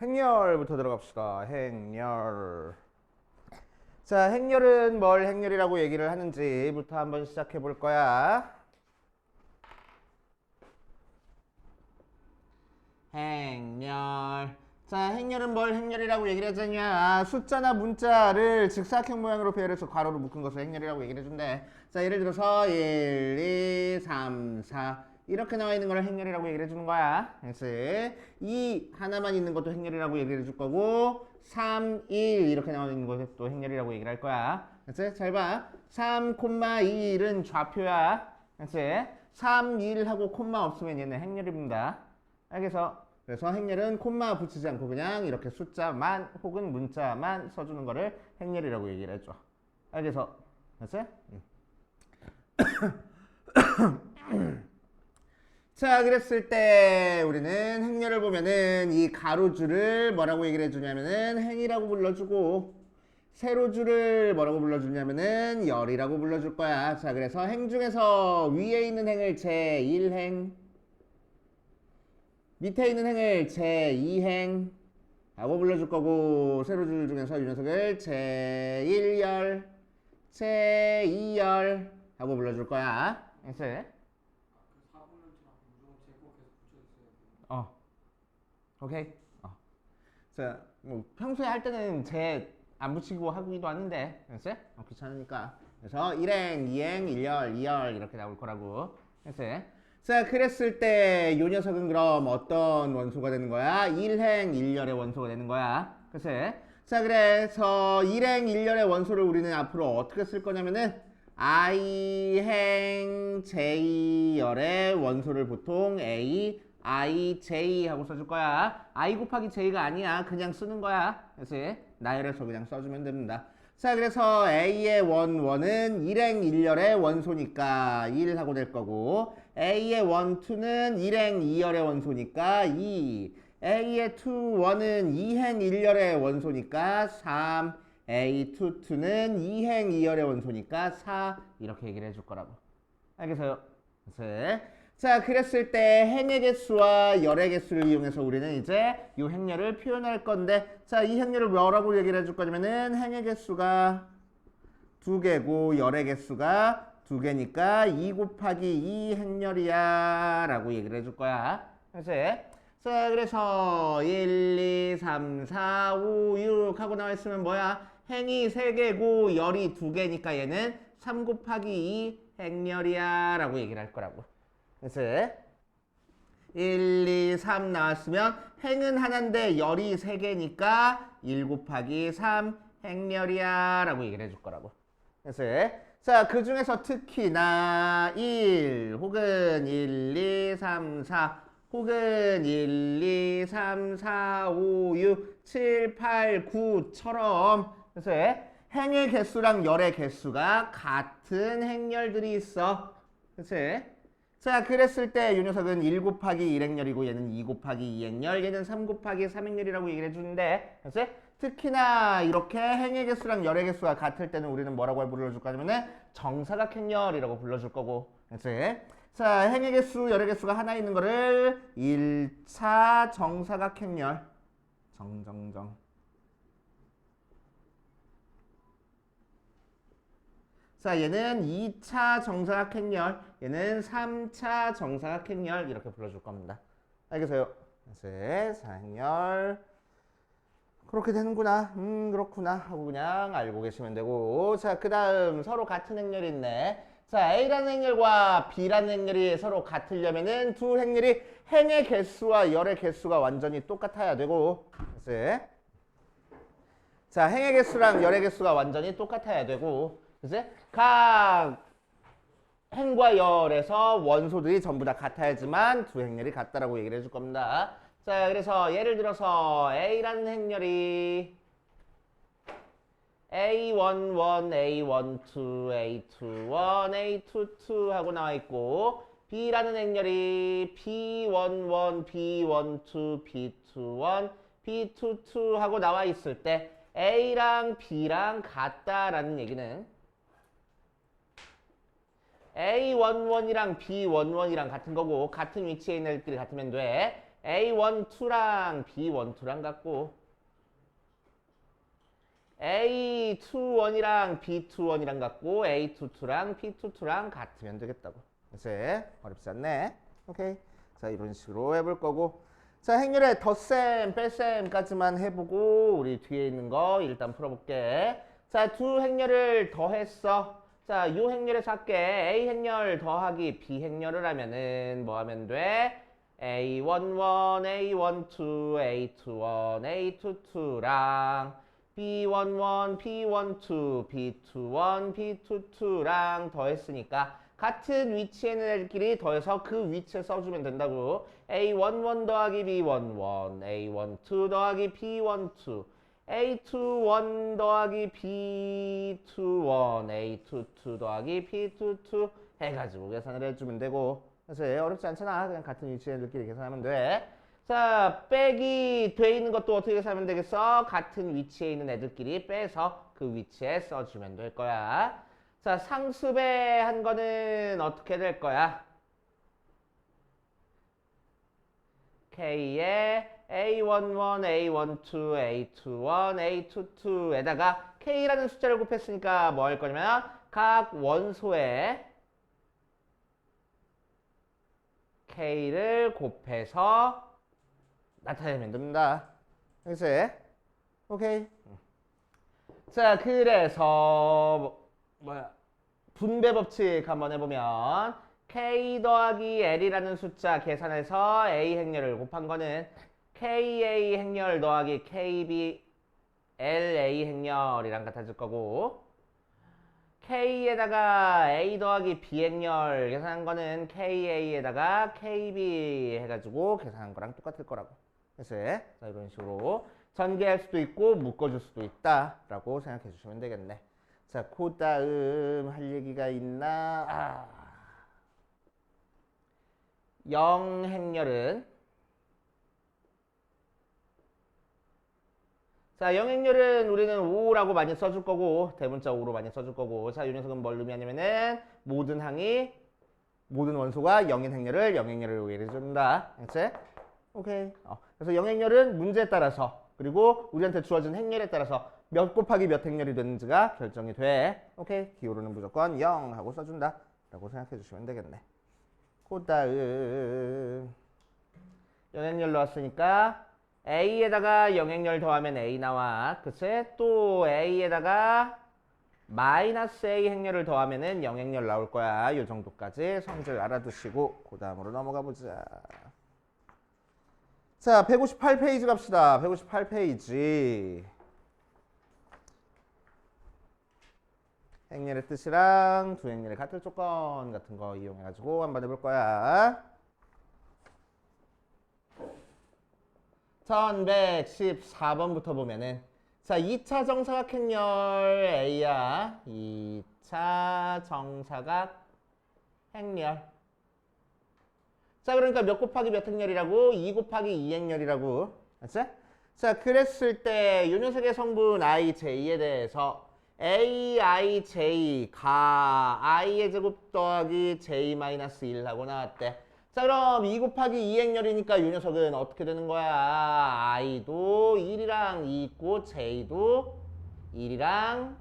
행렬부터 들어갑시다. 행렬. 자, 행렬은 뭘 행렬이라고 얘기를 하는지부터 한번 시작해 볼 거야. 행렬. 자, 행렬은 뭘 행렬이라고 얘기를 하자냐. 숫자나 문자를 직사각형 모양으로 배열해서 괄호로 묶은 것을 행렬이라고 얘기를 해준대. 자, 예를 들어서 1, 2, 3, 4 이렇게 나와 있는 걸 행렬이라고 얘기를 해주는 거야. 그래서 2 하나만 있는 것도 행렬이라고 얘기를 해줄 거고 3, 1 이렇게 나와 있는 것도 행렬이라고 얘기를 할 거야. 그래서 잘 봐. 3, 1은 좌표야. 그래서 3, 1하고 콤마 없으면 얘는 행렬입니다. 그래서 행렬은 콤마 붙이지 않고 그냥 이렇게 숫자만 혹은 문자만 써주는 거를 행렬이라고 얘기를 해줘. 알겠어? 됐어요? 자, 그랬을 때 우리는 행렬을 보면은 이 가로줄을 뭐라고 얘기를 해주냐면은 행이라고 불러주고 세로줄을 뭐라고 불러주냐면은 열이라고 불러줄 거야. 자, 그래서 행 중에서 위에 있는 행을 제1행, 밑에 있는 행을 제2행 라고 불러줄 거고, 세로줄 중에서 이 녀석을 제1열, 제2열 하고 불러줄 거야. 알겠어? 오케이. 자, 뭐 평소에 할 때는 제 안 붙이고 하기도 하는데, 알겠어? 귀찮으니까. 그래서 1행, 2행, 1열, 2열 이렇게 나올 거라고. 알겠어? 자, 그랬을 때 이 녀석은 그럼 어떤 원소가 되는 거야? 1행 1열의 원소가 되는 거야. 그치? 자, 그래서 1행 1열의 원소를 우리는 앞으로 어떻게 쓸 거냐면은 i행 j열의 원소를 보통 a, i, j 하고 써줄 거야. i 곱하기 j가 아니야. 그냥 쓰는 거야. 그치? 나열해서 그냥 써주면 됩니다. 자, 그래서 A의 원은 1행 1열의 원소니까 1 하고 될 거고, A의 원 2는 1행 2열의 원소니까 2, A의 2, 1은 2행 1열의 원소니까 3, A 2, 2는 2행 2열의 원소니까 4 이렇게 얘기를 해줄 거라고. 알겠어요? 네. 자, 그랬을 때 행의 개수와 열의 개수를 이용해서 우리는 이제 이 행렬을 표현할 건데, 자, 이 행렬을 뭐라고 얘기를 해줄 거냐면은 행의 개수가 2개고 열의 개수가 2개니까 2 곱하기 2 행렬이야 라고 얘기를 해줄 거야. 그치? 자, 그래서 1, 2, 3, 4, 5, 6 하고 나와 있으면 뭐야? 행이 3개고 열이 2개니까 얘는 3 곱하기 2 행렬이야 라고 얘기를 할 거라고. 그래서 1, 2, 3 나왔으면 행은 하나인데 열이 3개니까 1 곱하기 3 행렬이야 라고 얘기를 해줄 거라고. 그래서 자, 그 중에서 특히나 1 혹은 1, 2, 3, 4 혹은 1, 2, 3, 4, 5, 6, 7, 8, 9처럼 그래서 행의 개수랑 열의 개수가 같은 행렬들이 있어. 그치? 자, 그랬을 때 이 녀석은 1 곱하기 1행렬이고 얘는 2 곱하기 2행렬, 얘는 3 곱하기 3행렬이라고 얘기를 해주는데, 그치? 특히나 이렇게 행의 개수랑 열의 개수가 같을 때는 우리는 뭐라고 불러줄 거냐면은 정사각행렬이라고 불러줄 거고, 그치? 자, 행의 개수, 열의 개수가 하나 있는 거를 1차 정사각행렬, 정정정. 자, 얘는 2차 정사각행렬, 얘는 3차 정사각행렬 이렇게 불러줄 겁니다. 알겠어요? 그래서 사행렬 그렇게 되는구나. 그렇구나 하고 그냥 알고 계시면 되고, 자, 그 다음 서로 같은 행렬이 있네. 자, A라는 행렬과 B라는 행렬이 서로 같으려면은 두 행렬이 행의 개수와 열의 개수가 완전히 똑같아야 되고, 그래서 자, 행의 개수랑 열의 개수가 완전히 똑같아야 되고, 그치? 각 행과 열에서 원소들이 전부 다 같아야지만 두 행렬이 같다라고 얘기를 해줄 겁니다. 자, 그래서 예를 들어서 A라는 행렬이 A11, A12, A21, A22 하고 나와 있고, B라는 행렬이 B11, B12, B21, B22 하고 나와 있을 때 A랑 B랑 같다라는 얘기는 A11이랑 B11이랑 같은 거고 같은 위치에 있는 애들끼리 같으면 돼. A12랑 B12랑 같고 A21이랑 B21이랑 같고 A22랑 B22랑 같으면 되겠다고. 이제 어렵지 않네. 오케이. 자, 이런 식으로 해볼 거고. 자, 행렬의 덧셈, 뺄셈까지만 해보고 우리 뒤에 있는 거 일단 풀어볼게. 자, 두 행렬을 더했어. 자, 이 행렬에서 할게. A 행렬 더하기 B 행렬을 하면은 뭐 하면 돼? A11, A12, A21, A22랑 B11, B12, B21, B22랑 더했으니까 같은 위치에 있는 애들끼리 더해서 그 위치에 써주면 된다고. A11 더하기 B11, A12 더하기 B12, A21 더하기 B21, A22 더하기 B22 해가지고 계산을 해주면 되고. 그래서 어렵지 않잖아. 그냥 같은 위치의 애들끼리 계산하면 돼. 자, 빼기 돼 있는 것도 어떻게 계산하면 되겠어? 같은 위치에 있는 애들끼리 빼서 그 위치에 써주면 될 거야. 자, 상습에 한 거는 어떻게 될 거야? K에 A11, A12, A21, A22에다가 K라는 숫자를 곱했으니까 뭐 할 거냐면 각 원소에 K를 곱해서 나타내면 됩니다. 그래서 오케이. 자, 그래서 분배 법칙 한번 해보면 K 더하기 L이라는 숫자 계산해서 A 행렬을 곱한 거는 KA 행렬 더하기 KB LA 행렬이랑 같아질 거고, K에다가 A 더하기 B 행렬 계산한 거는 KA에다가 KB 해가지고 계산한 거랑 똑같을 거라고. 그래서 자, 이런 식으로 전개할 수도 있고 묶어줄 수도 있다라고 생각해 주시면 되겠네. 자, 그 다음 할 얘기가 있나? 0 행렬은 자, 0 행렬은 우리는 5라고 많이 써줄 거고 대문자 5로 많이 써줄 거고. 자, 이 녀석은 뭘 의미하냐면은 모든 원소가 0인 행렬을 0 행렬을 의미해준다. 알겠지? 오케이. 그래서 0 행렬은 문제에 따라서 그리고 우리한테 주어진 행렬에 따라서 몇 곱하기 몇 행렬이 되는지가 결정이 돼. 오케이. 기호로는 무조건 0 하고 써준다 라고 생각해 주시면 되겠네. 그 다음 0행렬 나왔으니까 A에다가 0행렬 더하면 A 나와. 그치? 또 A에다가 마이너스 A 행렬을 더하면은 0행렬 나올 거야. 이 정도까지 성질 알아두시고 그 다음으로 넘어가 보자. 자, 158페이지 갑시다. 158페이지. 행렬의 뜻이랑 두 행렬의 같을 조건 같은 거 이용해가지고 한번 해볼 거야. 1114번부터 보면은 자, 2차 정사각 행렬 A야. 2차 정사각 행렬. 자, 그러니까 몇 곱하기 몇 행렬이라고? 2 곱하기 2 행렬이라고. 알았지? 자, 그랬을 때 이 녀석의 성분 IJ에 대해서 AIJ 가 I의 제곱 더하기 J-1 하고 나왔대. 자, 그럼 2 곱하기 2 행렬이니까 이 녀석은 어떻게 되는 거야? I도 1이랑 2 있고 J도 1이랑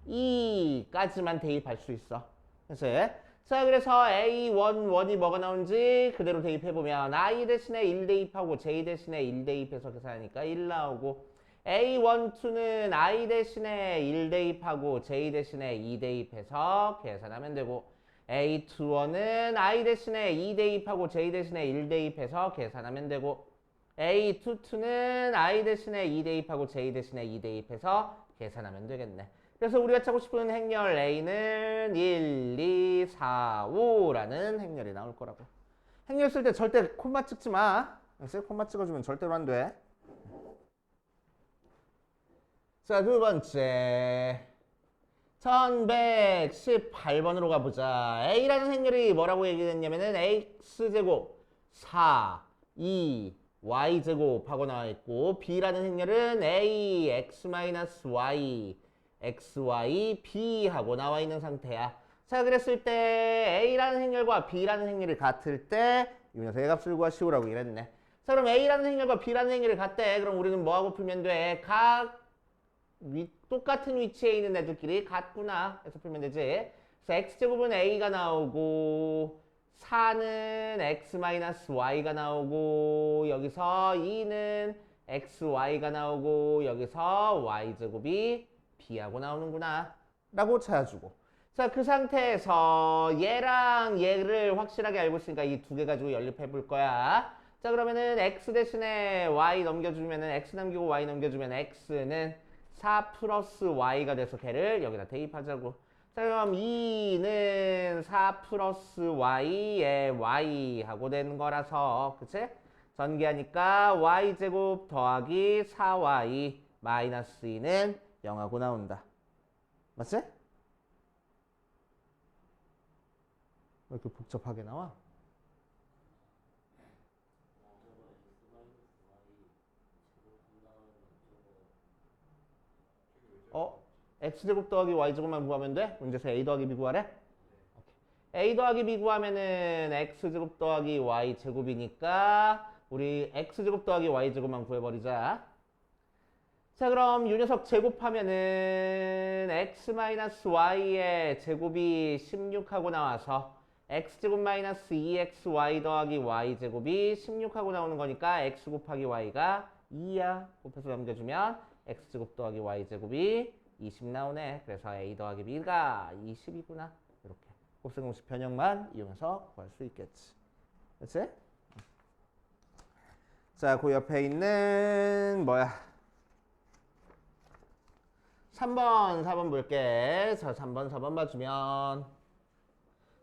2까지만 대입할 수 있어. 그래서 A11이 뭐가 나오는지 그대로 대입해보면 I 대신에 1 대입하고 J 대신에 1 대입해서 계산하니까 1 나오고, A12는 I 대신에 1 대입하고 J 대신에 2 대입해서 계산하면 되고, A21은 I 대신에 2 대입하고 J 대신에 1 대입해서 계산하면 되고, A22는 I 대신에 2 대입하고 J 대신에 2 대입해서 계산하면 되겠네. 그래서 우리가 찾고 싶은 행렬 A는 1, 2, 4, 5라는 행렬이 나올 거라고. 행렬 쓸 때 절대 콤마 찍지 마. 콤마 찍어주면 절대로 안 돼. 자, 두 번째. 1118번으로 가보자. A라는 행렬이 뭐라고 얘기했냐면은 X제곱 4, 2, Y제곱 하고 나와있고, B라는 행렬은 A, X-Y, XY, B 하고 나와 있는 상태야. 자, 그랬을 때 A라는 행렬과 B라는 행렬이 같을 때 이 녀석의 값을 구하시오라고 이랬네. 자, 그럼 A라는 행렬과 B라는 행렬을 같대. 그럼 우리는 뭐하고 풀면 돼? 똑같은 위치에 있는 애들끼리 같구나 해서 풀면 되지. 그래서 x제곱은 a가 나오고 4는 x-y가 나오고 여기서 2는 xy가 나오고 여기서 y제곱이 b하고 나오는구나 라고 찾아주고, 자, 그 상태에서 얘랑 얘를 확실하게 알고 있으니까 이 두 개 가지고 연립해 볼 거야. 자, 그러면은 x 대신에 y 넘겨주면은 x 남기고 y 넘겨주면 x는 4 플러스 y가 돼서 걔를 여기다 대입하자고. 자, 그럼 2는 4 플러스 y에 y하고 되는 거라서, 그치? 전개하니까 y제곱 더하기 4y 마이너스 2는 0하고 나온다. 맞지? 왜 이렇게 복잡하게 나와? x제곱 더하기 y제곱만 구하면 돼? 문제에서 a 더하기 b 구하래? a 더하기 b 구하면은 x제곱 더하기 y제곱이니까 우리 x제곱 더하기 y제곱만 구해버리자. 자, 그럼 이 녀석 제곱하면은 x-y의 제곱이 16하고 나와서 x제곱 마이너스 2xy 더하기 y제곱이 16하고 나오는 거니까 x 곱하기 y가 2야. 곱해서 넘겨주면 x제곱 더하기 y제곱이 20 나오네. 그래서 a 더하기 b가 20이구나. 이렇게 곱셈공식 변형만 이용해서 구할 수 있겠지. 그렇지? 자, 그 옆에 있는 뭐야? 3번, 4번 볼게. 자, 3번, 4번 봐주면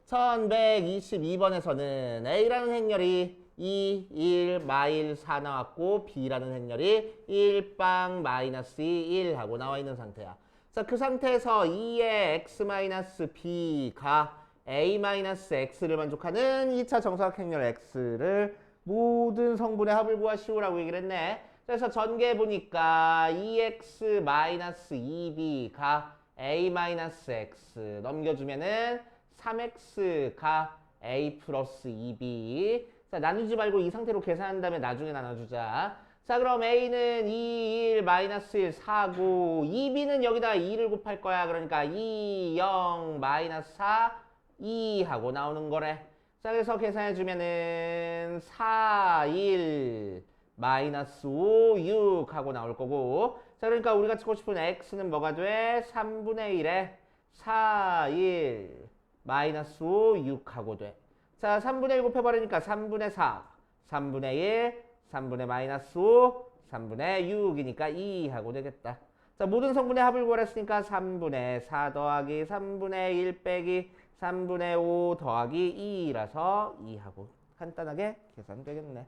1122번에서는 A라는 행렬이 2, 1, 마일 4 나왔고 B라는 행렬이 1, 빵, 마이너스 2, 1 하고 나와 있는 상태야. 자, 그 상태에서 2의 x 마이너스 b가 a 마이너스 x를 만족하는 2차 정사각 행렬 x를 모든 성분의 합을 구하시오라고 얘기를 했네. 그래서 전개해 보니까 2x 마이너스 2b가 a 마이너스 x 넘겨주면은 3x가 a 플러스 2b. 자, 나누지 말고 이 상태로 계산한 다음에 나중에 나눠주자. 자, 그럼 a는 2, 1, 마이너스 1, 4고 2b는 여기다 2를 곱할 거야. 그러니까 2, 0, 마이너스 4, 2 하고 나오는 거래. 자, 그래서 계산해주면은 4, 1, 마이너스 5, 6 하고 나올 거고. 자, 그러니까 우리가 찾고 싶은 x는 뭐가 돼? 3분의 1에 4, 1, 마이너스 5, 6 하고 돼. 자, 3분의 1 곱해버리니까 3분의 4, 3분의 1, 3분의 마이너스 5, 3분의 6이니까 2 하고 되겠다. 자, 모든 성분의 합을 구하랬으니까 3분의 4 더하기 3분의 1 빼기 3분의 5 더하기 2라서 2 하고 간단하게 계산되겠네.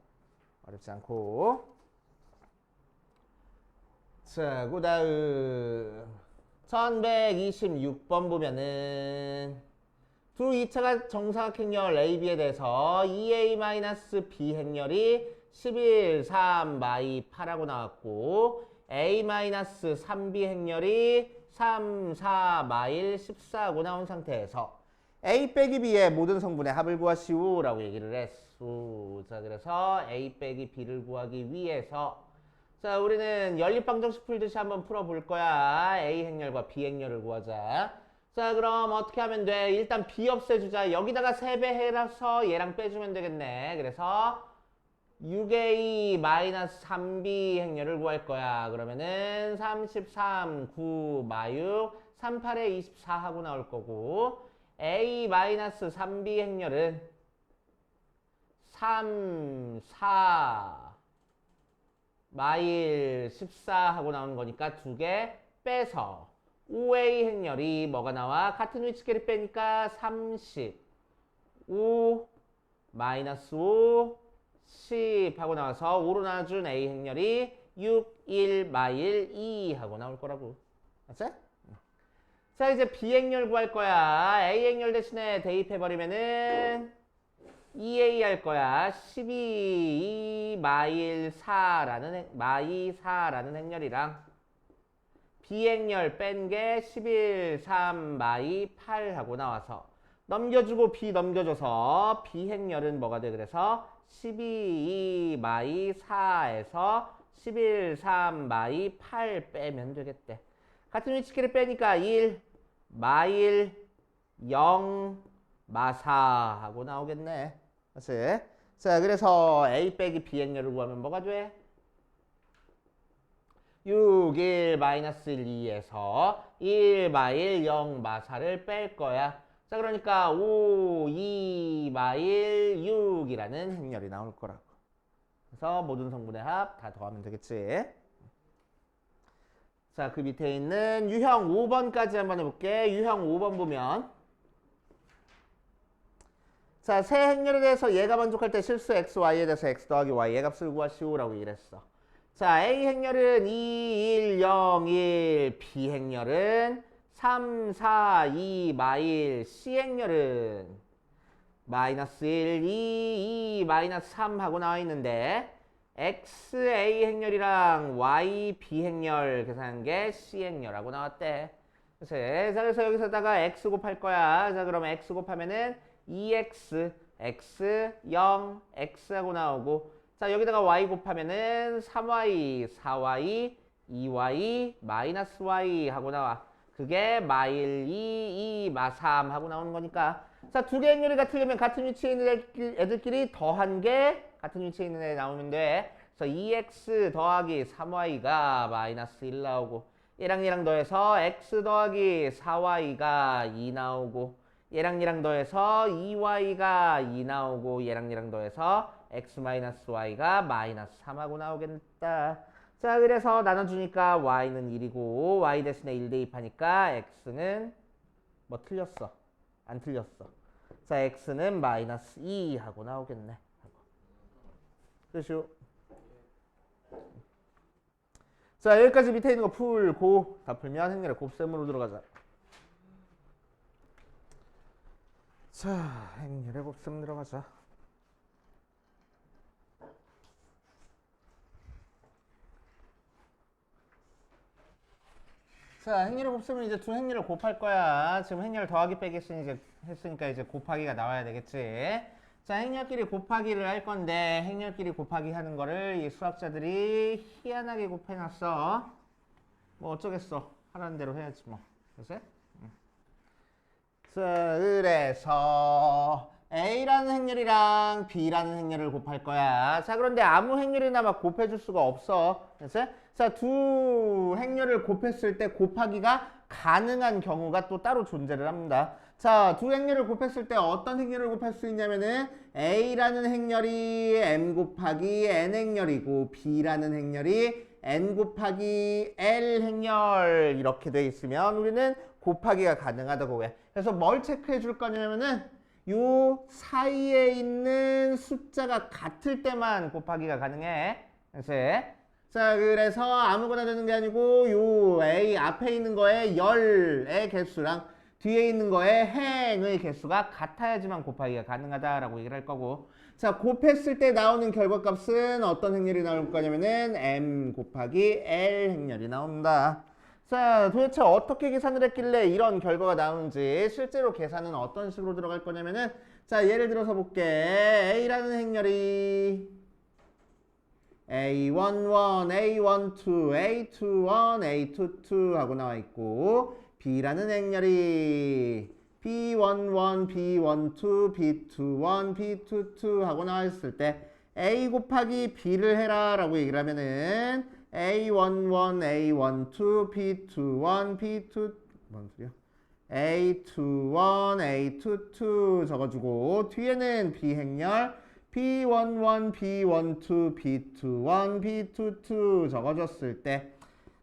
어렵지 않고. 자, 그 다음 1126번 보면은 두 2차가 정사각 행렬 AB에 대해서 2A-B 행렬이 11, 3, 마이 8하고 나왔고 A-3B 행렬이 3, 4, 마일 14하고 나온 상태에서 A 빼기 B의 모든 성분의 합을 구하시오 라고 얘기를 했소. 자, 그래서 A 빼기 B를 구하기 위해서 자, 우리는 연립방정식 풀듯이 한번 풀어볼 거야. A 행렬과 B 행렬을 구하자. 자, 그럼 어떻게 하면 돼? 일단 B 없애주자. 여기다가 3배 해라서 얘랑 빼주면 되겠네. 그래서 6A-3B 행렬을 구할 거야. 그러면은 33, 9, 마육, 38에 24 하고 나올 거고 A-3B 행렬은 3, 4, 마일 14 하고 나오는 거니까 두 개 빼서 5A 행렬이 뭐가 나와? 같은 위치끼리 빼니까 30, 5, 마이너스 5, 10 하고 나와서 5로 나눠준 A 행렬이 6, 1, 마일 2 하고 나올 거라고. 맞지? 자, 이제 B 행렬 구할 거야. A 행렬 대신에 대입해버리면은 2A 할 거야. 12, 마일 4라는, 마이 4라는 행렬이랑 B 행렬 뺀 게 11, 3, 마이 8 하고 나와서 넘겨주고 B 넘겨줘서 B 행렬은 뭐가 돼? 그래서 12 마이 4에서 11, 3 마이 8 빼면 되겠대. 같은 위치끼리 빼니까 1, 마일 0, 마4 하고 나오겠네. 그치? 자, 그래서 A 빼기 B 행렬을 구하면 뭐가 돼? 6, 1, 마이너스 1, 2에서 1, 마일 0, 마4를 뺄 거야. 자, 그러니까 5, 2, 마일 6이라는 행렬이 나올 거라고. 그래서 모든 성분의 합 다 더하면 되겠지. 자, 그 밑에 있는 유형 5번까지 한번 해볼게. 유형 5번 보면 자, 세 행렬에 대해서 얘가 만족할 때 실수 x, y에 대해서 x 더하기 y의 값을 구하시오라고 이랬어. 자, A 행렬은 2, 1, 0, 1, B 행렬은 3, 4, 2, 마일, C 행렬은 마이너스 1, 2, 2, 마이너스 3 하고 나와 있는데 x, A 행렬이랑 y, B 행렬 계산한 게 C 행렬하고 나왔대. 그래서 여기서다가 x 곱할 거야. 자, 그러면 x 곱하면은 2x, x, 0, x 하고 나오고 자, 여기다가 y 곱하면은 3y, 4y, 2y, 마이너스 y 하고 나와. 그게 마일 2, 2, 마3 하고 나오는 거니까 자, 두 개의 행렬이 같으려면 같은 위치에 있는 애들끼리 더한 게 같은 위치에 있는 애 나오면 돼. 그래서 2x 더하기 3y가 마이너스 1 나오고 얘랑 더해서 x 더하기 4y가 2 나오고 얘랑 더해서 2y가 2 나오고 얘랑 더해서 x 마이너스 y가 마이너스 3하고 나오겠다. 자, 그래서 나눠주니까 y는 1이고 y 대신에 1 대입하니까 x는 뭐 틀렸어? 안 틀렸어. 자, x는 마이너스 2 하고 나오겠네. 그렇죠? 자, 여기까지 밑에 있는 거 풀고 다 풀면 행렬의 곱셈으로 들어가자. 자, 행렬의 곱셈 들어가자. 자, 행렬의 곱셈은 이제 두 행렬을 곱할 거야. 지금 행렬 더하기 빼기 했으니까 이제 곱하기가 나와야 되겠지. 자, 행렬끼리 곱하기를 할 건데 행렬끼리 곱하기 하는 거를 이 수학자들이 희한하게 곱해놨어. 뭐 어쩌겠어. 하라는 대로 해야지 뭐. 그치? 자, 그래서 A라는 행렬이랑 B라는 행렬을 곱할 거야. 자, 그런데 아무 행렬이나 막 곱해줄 수가 없어. 그치? 자, 두 행렬을 곱했을 때 곱하기가 가능한 경우가 또 따로 존재를 합니다. 자, 두 행렬을 곱했을 때 어떤 행렬을 곱할 수 있냐면은 A라는 행렬이 M 곱하기 N 행렬이고 B라는 행렬이 N 곱하기 L 행렬 이렇게 돼 있으면 우리는 곱하기가 가능하다고 해. 그래서 뭘 체크해 줄 거냐면은 요 사이에 있는 숫자가 같을 때만 곱하기가 가능해. 자, 그래서 아무거나 되는 게 아니고 요 A 앞에 있는 거에 열의 개수랑 뒤에 있는 거에 행의 개수가 같아야지만 곱하기가 가능하다라고 얘기를 할 거고 자, 곱했을 때 나오는 결과값은 어떤 행렬이 나올 거냐면은 M 곱하기 L 행렬이 나온다. 자, 도대체 어떻게 계산을 했길래 이런 결과가 나오는지 실제로 계산은 어떤 식으로 들어갈 거냐면은 자, 예를 들어서 볼게. A라는 행렬이 A11, A12, A21, A22 하고 나와 있고 B라는 행렬이 B11, B12, B21, B22 하고 나와 있을 때 A 곱하기 B를 해라 라고 얘기를 하면은 A11, A12, B21, B2 뭔 소리야? A21, A22 적어주고 뒤에는 B 행렬 B11, B12, B21, B22 적어줬을 때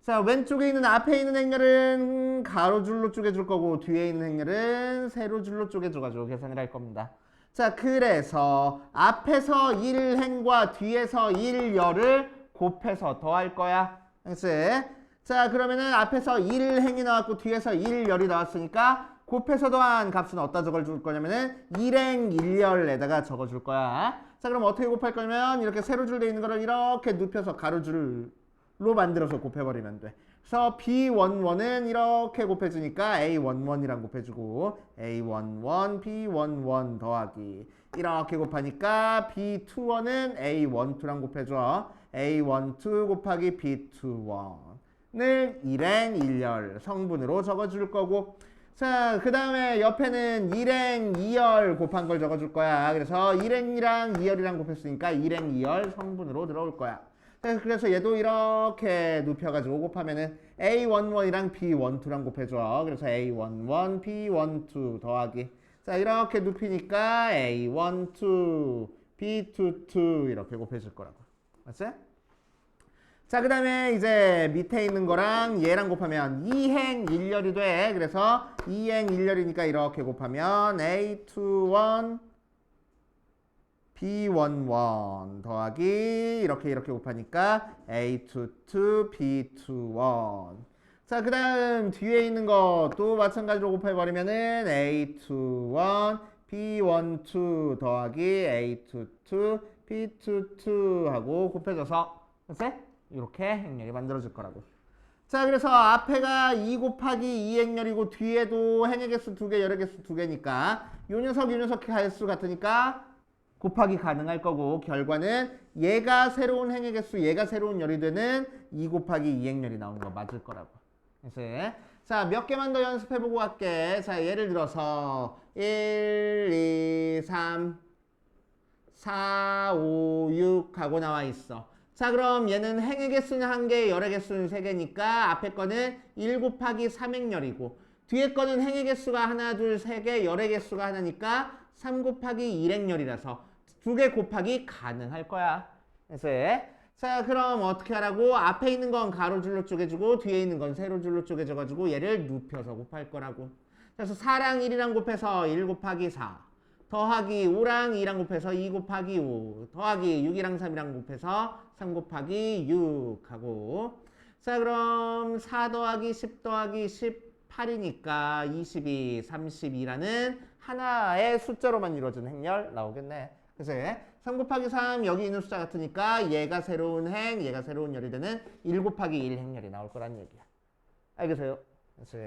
자, 왼쪽에 있는 앞에 있는 행렬은 가로줄로 쪼개줄 거고 뒤에 있는 행렬은 세로줄로 쪼개줘가지고 계산을 할 겁니다. 자, 그래서 앞에서 1행과 뒤에서 1열을 곱해서 더할 거야. 알겠지? 자, 그러면은 앞에서 1행이 나왔고 뒤에서 1열이 나왔으니까 곱해서 더한 값은 어디다 적어줄 거냐면은 1행 1열에다가 적어줄 거야. 자, 그럼 어떻게 곱할 거냐면 이렇게 세로줄 돼 있는 거를 이렇게 눕혀서 가로줄로 만들어서 곱해버리면 돼. 그래서 B11은 이렇게 곱해주니까 A11이랑 곱해주고 A11, B11 더하기 이렇게 곱하니까 B21은 A12랑 곱해줘. A12 곱하기 B21을 일행 일열 성분으로 적어줄 거고 자, 그 다음에 옆에는 일행 2열 곱한 걸 적어줄 거야. 그래서 일행이랑 2열이랑 곱했으니까 일행 2열 성분으로 들어올 거야. 그래서 얘도 이렇게 눕혀가지고 곱하면은 A11이랑 B12랑 곱해줘. 그래서 A11, B12 더하기. 자, 이렇게 눕히니까 A12, B22 이렇게 곱해줄 거라고. 맞지? 자, 그 다음에 이제 밑에 있는 거랑 얘랑 곱하면 2행 1열이 돼. 그래서 2행 1열이니까 이렇게 곱하면 A21, B11 더하기 이렇게 곱하니까 A22, B21. 자, 그 다음 뒤에 있는 것도 마찬가지로 곱해버리면은 A21, B12 더하기 A22, B22 하고 곱해져서 그치? 이렇게 행렬이 만들어질 거라고. 자, 그래서 앞에가 2 곱하기 2 행렬이고 뒤에도 행의 개수 2개, 열의 개수 2개니까 요 녀석, 요 녀석 개수 같으니까 곱하기 가능할 거고 결과는 얘가 새로운 행의 개수, 얘가 새로운 열이 되는 2 곱하기 2 행렬이 나오는 거 맞을 거라고. 그래서 자, 몇 개만 더 연습해보고 갈게. 자, 예를 들어서 1, 2, 3, 4, 5, 6 하고 나와 있어. 자, 그럼 얘는 행의 개수는 1개, 열의 개수는 3개니까 앞에 거는 1 곱하기 3행열이고 뒤에 거는 행의 개수가 하나, 둘, 3개, 열의 개수가 하나니까 3 곱하기 1행열이라서 2개 곱하기 가능할 거야. 그래서 자, 그럼 어떻게 하라고? 앞에 있는 건 가로줄로 쪼개주고 뒤에 있는 건 세로줄로 쪼개져가지고 얘를 눕혀서 곱할 거라고. 그래서 4랑 1이랑 곱해서 1 곱하기 4 더하기 5랑 2랑 곱해서 2 곱하기 5 더하기 6이랑 3이랑 곱해서 3 곱하기 6 하고 자, 그럼 4 더하기 10 더하기 18이니까 22, 32라는 하나의 숫자로만 이루어진 행렬 나오겠네. 그래서 3 곱하기 3 여기 있는 숫자 같으니까 얘가 새로운 행, 얘가 새로운 열이 되는 1 곱하기 1 행렬이 나올 거란 얘기야. 알겠어요? 그래서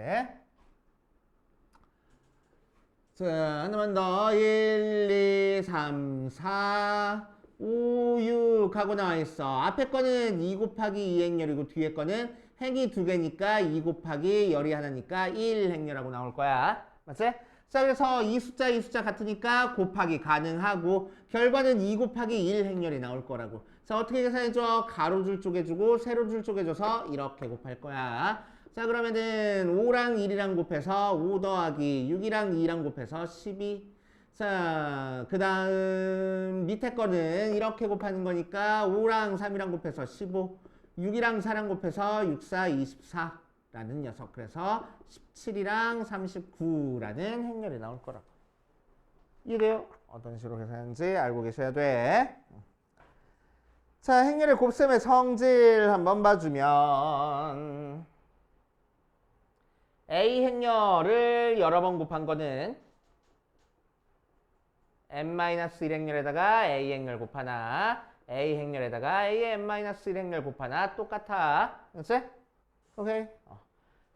자, 하나만 더. 1, 2, 3, 4, 5, 6 하고 나와 있어. 앞에 거는 2 곱하기 2 행렬이고 뒤에 거는 행이 2개니까 2 곱하기 열이 하나니까 1 행렬하고 나올 거야. 맞지? 자, 그래서 이 숫자 같으니까 곱하기 가능하고 결과는 2 곱하기 1 행렬이 나올 거라고. 자, 어떻게 계산해줘? 가로줄 쪼개주고 세로줄 쪼개줘서 이렇게 곱할 거야. 자, 그러면은 5랑 1이랑 곱해서 5 더하기 6이랑 2랑 곱해서 12. 자, 그 다음 밑에 거는 이렇게 곱하는 거니까 5랑 3이랑 곱해서 15. 6이랑 4랑 곱해서 6, 4, 24라는 녀석. 그래서 17이랑 39라는 행렬이 나올 거라고. 이해돼요? 어떤 식으로 계산하는지 알고 계셔야 돼. 자, 행렬의 곱셈의 성질 한번 봐주면 A 행렬을 여러 번 곱한 거는 n-1 행렬에다가 A 행렬 곱하나 A 행렬에다가 A의 n-1 행렬 곱하나 똑같아. 그렇지? 오케이.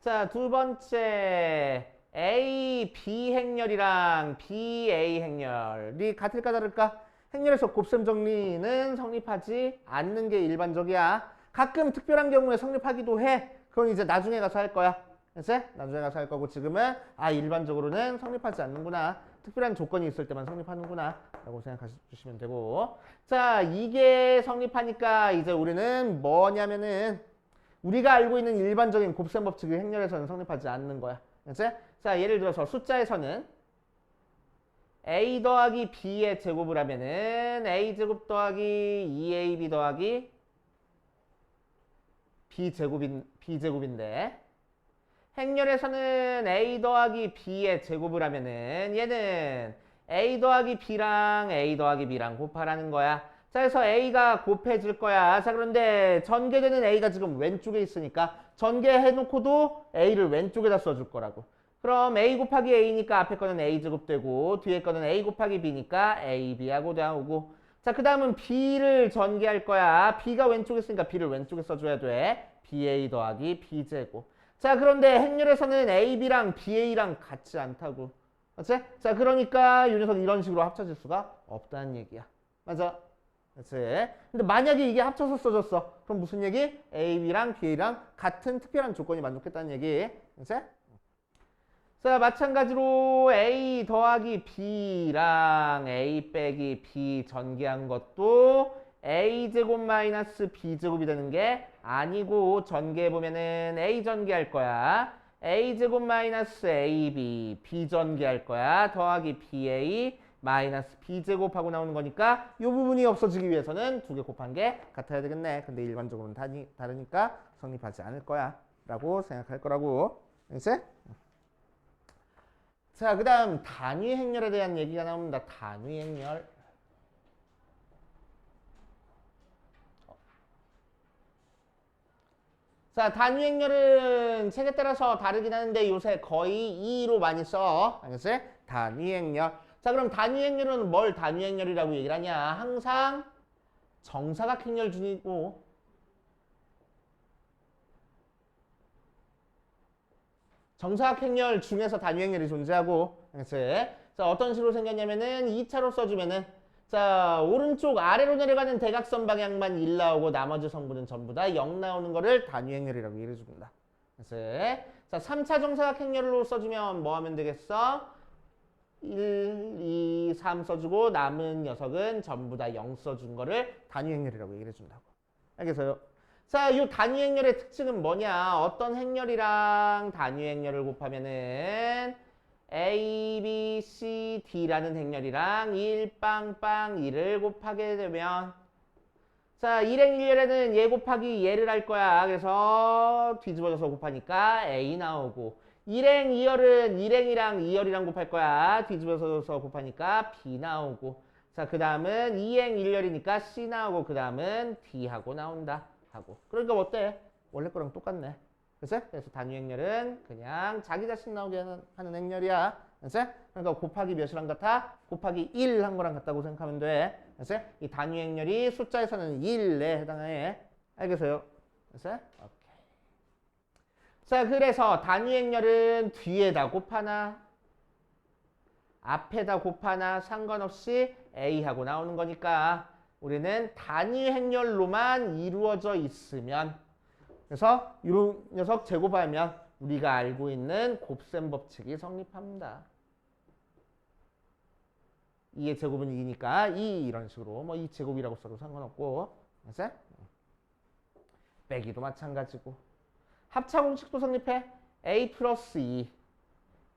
자, 두 번째 A, B 행렬이랑 B, A 행렬이 같을까 다를까? 행렬에서 곱셈 정리는 성립하지 않는 게 일반적이야. 가끔 특별한 경우에 성립하기도 해. 그건 이제 나중에 가서 할 거야. 그치? 나중에 가서 할 거고 지금은 일반적으로는 성립하지 않는구나. 특별한 조건이 있을 때만 성립하는구나 라고 생각하시면 되고 자, 이게 성립하니까 이제 우리는 뭐냐면은 우리가 알고 있는 일반적인 곱셈 법칙이 행렬에서는 성립하지 않는 거야. 그치? 자, 예를 들어서 숫자에서는 A 더하기 B의 제곱을 하면은 A제곱 더하기 2AB 더하기 B제곱인데 행렬에서는 A 더하기 B의 제곱을 하면은 얘는 A 더하기 B랑 A 더하기 B랑 곱하라는 거야. 자, 그래서 A가 곱해질 거야. 자, 그런데 전개되는 A가 지금 왼쪽에 있으니까 전개해놓고도 A를 왼쪽에다 써줄 거라고. 그럼 A 곱하기 A니까 앞에 거는 A 제곱 되고 뒤에 거는 A 곱하기 B니까 AB하고 나오고 자, 그 다음은 b를 전개할 거야. b가 왼쪽에 있으니까 b를 왼쪽에 써줘야 돼. ba 더하기 b제곱. 자, 그런데 행렬에서는 ab랑 ba랑 같지 않다고. 맞지? 자, 그러니까 이 녀석 이런 식으로 합쳐질 수가 없다는 얘기야. 맞아? 그렇지? 근데 만약에 이게 합쳐서 써졌어. 그럼 무슨 얘기? ab랑 ba랑 같은 특별한 조건이 만족했다는 얘기. 그렇지? 자, 마찬가지로 a 더하기 b랑 a 빼기 b 전개한 것도 a제곱 마이너스 b제곱이 되는 게 아니고 전개해보면은 a 전개할 거야. a제곱 마이너스 ab b 전개할 거야. 더하기 ba 마이너스 b제곱하고 나오는 거니까 이 부분이 없어지기 위해서는 두 개 곱한 게 같아야 되겠네. 근데 일반적으로는 다르니까 성립하지 않을 거야 라고 생각할 거라고. 알겠지? 자, 그 다음 단위 행렬에 대한 얘기가 나옵니다. 단위 행렬. 자, 단위 행렬은 책에 따라서 다르긴 하는데 요새 거의 2로 많이 써. 알겠어요? 단위 행렬. 자, 그럼 단위 행렬은 뭘 단위 행렬이라고 얘기를 하냐? 항상 정사각 행렬 중이고 정사각 행렬 중에서 단위 행렬이 존재하고. 알겠어요? 자, 어떤 식으로 생겼냐면은 2차로 써주면은 자, 오른쪽 아래로 내려가는 대각선 방향만 1 나오고 나머지 성분은 전부 다 0 나오는 거를 단위 행렬이라고 얘기해 줍니다. 그래서 자, 3차 정사각 행렬로 써주면 뭐 하면 되겠어? 1, 2, 3 써주고 남은 녀석은 전부 다 0 써준 거를 단위 행렬이라고 얘기해 준다고. 알겠어요? 자, 이 단위 행렬의 특징은 뭐냐? 어떤 행렬이랑 단위 행렬을 곱하면은 A, B, C, D라는 행렬이랑 1, 빵빵 2를 곱하게 되면 자, 1행렬에는 얘 곱하기 얘를 할 거야. 그래서 뒤집어져서 곱하니까 A 나오고 1행 2열은 1행이랑 2열이랑 곱할 거야. 뒤집어져서 곱하니까 B 나오고 자, 그 다음은 2행 1열이니까 C 나오고 그 다음은 D하고 나온다. 하고 그러니까 어때? 원래 거랑 똑같네. 그래서 단위 행렬은 그냥 자기 자신 나오게 하는 행렬이야. 그래서 그러니까 곱하기 몇이랑 같아? 곱하기 1 한 거랑 같다고 생각하면 돼. 그래서 이 단위 행렬이 숫자에서는 1에 해당해. 알겠어요? 그래서 오케이. 자, 그래서 단위 행렬은 뒤에다 곱하나 앞에다 곱하나 상관없이 A하고 나오는 거니까 우리는 단위 행렬로만 이루어져 있으면 그래서 이 녀석 제곱하면 우리가 알고 있는 곱셈 법칙이 성립합니다. 2의 제곱은 2니까 2 이런 식으로 뭐 2 제곱이라고 써도 상관없고 그래서 빼기도 마찬가지고 합차 공식도 성립해. a 플러스 2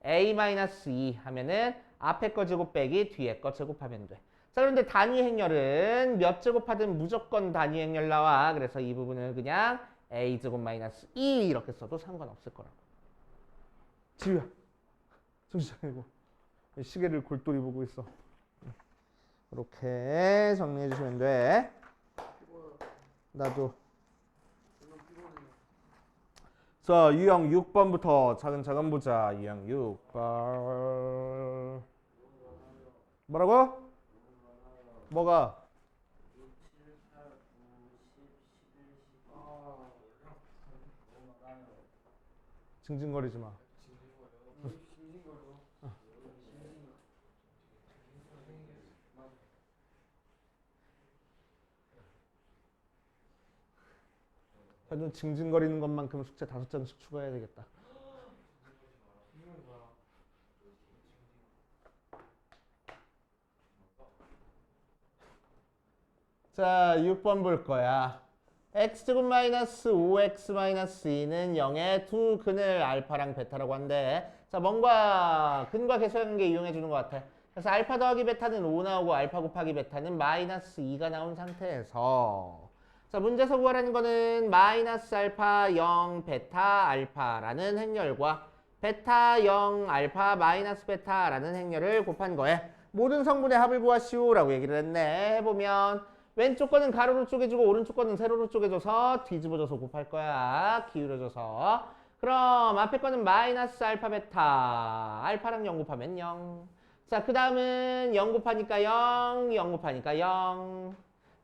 a 마이너스 2 하면은 앞에 거 제곱 빼기 뒤에 거 제곱하면 돼. 자, 그런데 단위 행렬은 몇 제곱하든 무조건 단위 행렬 나와. 그래서 이 부분은 그냥 a제곱 마이너스 2 이렇게 써도 상관없을 거라고. 지우야, 정신 차리고 시계를 골똘히 보고 있어. 이렇게 정리해 주시면 돼. 나도. 자, 유형 6번부터 차근차근 보자. 유형 6번. 뭐라고? 뭐가? 징징거리지 마. 너 징징거리는 것만큼 숙제 5장씩 추가해야 되겠다. 자, 6번 볼 거야. x제곱 마이너스 5x 마이너스 2는 0의 두 근을 알파랑 베타라고 한대. 자, 뭔가 근과 계수관계 이용해 주는 것 같아. 그래서 알파 더하기 베타는 5 나오고 알파 곱하기 베타는 마이너스 2가 나온 상태에서 자, 문제에서 구하라는 거는 마이너스 알파 0 베타 알파라는 행렬과 베타 0 알파 마이너스 베타라는 행렬을 곱한 거에 모든 성분의 합을 구하시오 라고 얘기를 했네. 해보면 왼쪽 거는 가로로 쪼개주고 오른쪽 거는 세로로 쪼개줘서 뒤집어져서 곱할 거야. 기울여져서. 그럼 앞에 거는 마이너스 알파 베타 알파랑 0 곱하면 0. 자, 그 다음은 0 곱하니까 0, 0 곱하니까 0.